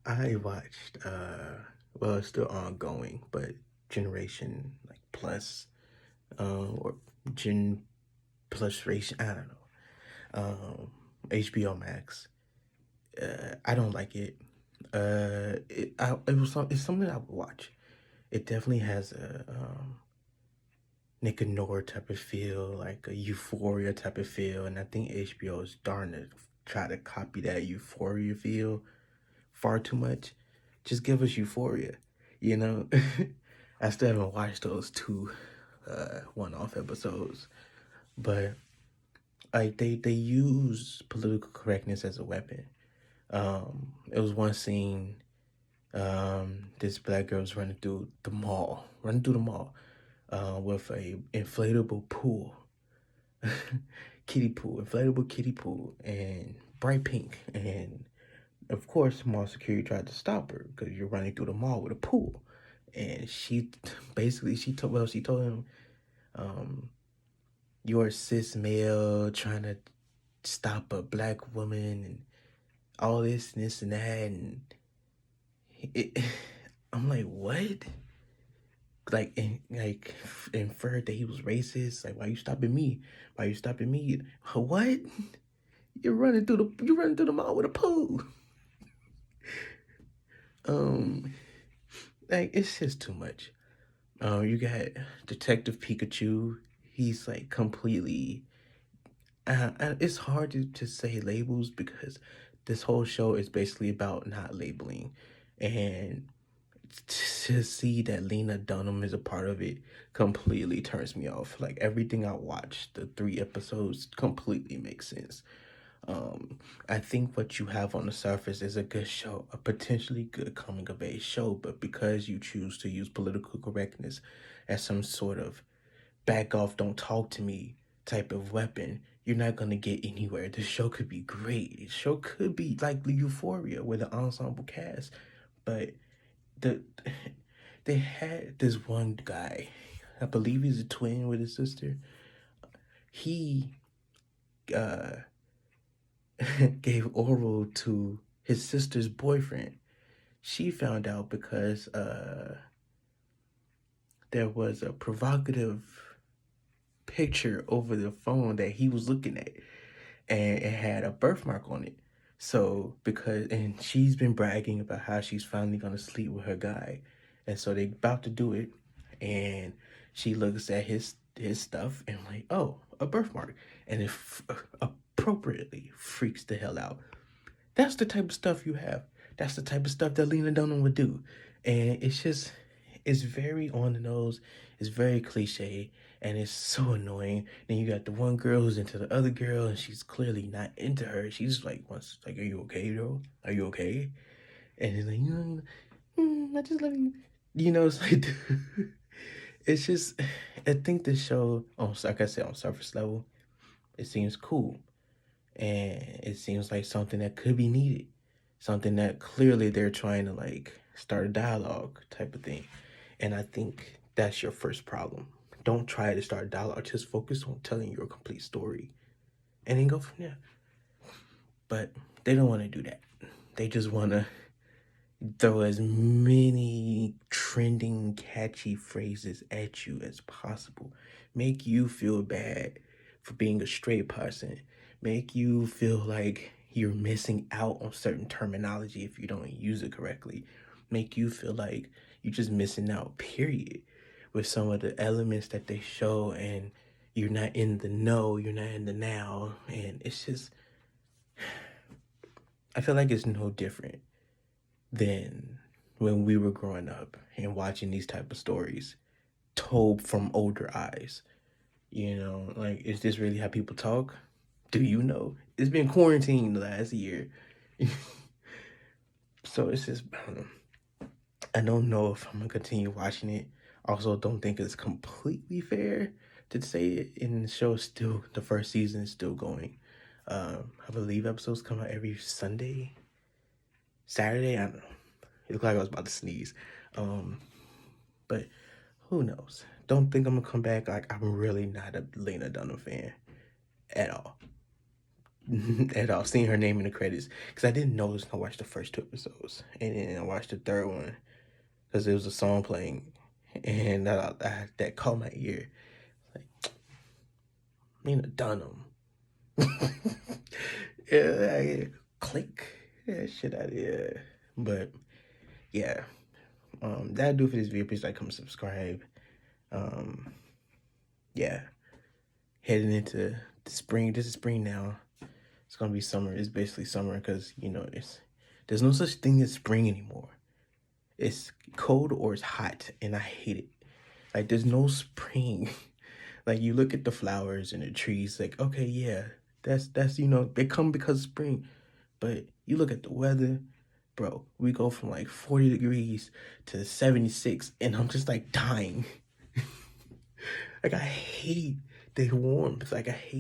I watched well, it's still ongoing, but Generation like Plus, or Gen Plus Ration, I don't know. HBO Max. I don't like it. It's something I would watch. It definitely has a Nick and Nora type of feel, like a Euphoria type of feel, and I think HBO is darn to try to copy that Euphoria feel far too much. Just give us Euphoria, you know. I still haven't watched those two one-off episodes, but like they use political correctness as a weapon. It was one scene. This black girl was running through the mall, with a inflatable pool, inflatable kiddie pool, and bright pink. And of course, mall security tried to stop her because you're running through the mall with a pool. And she basically she told him, um, "You're a cis male trying to stop a black woman and all this and this and that." And it, I'm like, what? Like inferred that he was racist. Like, why you stopping me? Why you stopping me? What? You're running through the mall with a pool. Um, like it's just too much. You got Detective Pikachu. He's like completely. It's hard to say labels because this whole show is basically about not labeling, and to see that Lena Dunham is a part of it completely turns me off. Like everything I watched, the 3 episodes completely makes sense. I think what you have on the surface is a good show, a potentially good coming of age show, but because you choose to use political correctness as some sort of back off, don't talk to me type of weapon, you're not gonna get anywhere. The show could be great. The show could be like the Euphoria with the ensemble cast, but the they had this one guy, I believe he's a twin with his sister. He uh gave oral to his sister's boyfriend. She found out because there was a provocative picture over the phone that he was looking at, and it had a birthmark on it. So and she's been bragging about how she's finally gonna sleep with her guy, and so they about to do it, and she looks at his stuff and like, oh, a birthmark, and appropriately freaks the hell out. That's the type of stuff you have. That's the type of stuff that Lena Dunham would do. And it's very on the nose, it's very cliche, and it's so annoying. Then you got the one girl who's into the other girl, and she's clearly not into her. She's like, once, like, are you okay, bro? Are you okay? And he's like, I just love you. It's like, it's just, I think the show, like I said, on surface level, it seems cool. And it seems like something that could be needed, something that clearly they're trying to like start a dialogue type of thing. And I think that's your first problem. Don't try to start a dialogue, just focus on telling your complete story and then go from there. But they don't want to do that. They just want to throw as many trending catchy phrases at you as possible, make you feel bad for being a straight person, make you feel like you're missing out on certain terminology if you don't use it correctly, make you feel like you're just missing out, period, with some of the elements that they show, and you're not in the know, you're not in the now. And it's just, I feel like it's no different than when we were growing up and watching these type of stories told from older eyes. Like, is this really how people talk? Do you know? It's been quarantined the last year. So it's just, I don't know. I don't know if I'm gonna continue watching it. Also, don't think it's completely fair to say it. And the show is still, the first season is still going. I believe episodes come out every Sunday, Saturday. I don't know. It looked like I was about to sneeze. But who knows? Don't think I'm gonna come back. Like, I'm really not a Lena Dunham fan at all. at all. Seeing her name in the credits, because I didn't notice. I watched the first 2 episodes, and then I watched the third one because there was a song playing, and that caught my ear. Like, Nina Dunham. Yeah, click. Yeah, shit out of here. But yeah, that'll do for this video. Please like, comment, subscribe. Yeah, heading into the spring. This is spring now. It's gonna be summer. It's basically summer because there's no such thing as spring anymore. It's cold or it's hot, and I hate it. Like, there's no spring. Like, you look at the flowers and the trees, like, okay, yeah, that's they come because of spring. But you look at the weather, bro, we go from like 40 degrees to 76, and I'm just like dying. Like, I hate the warmth. Like, I hate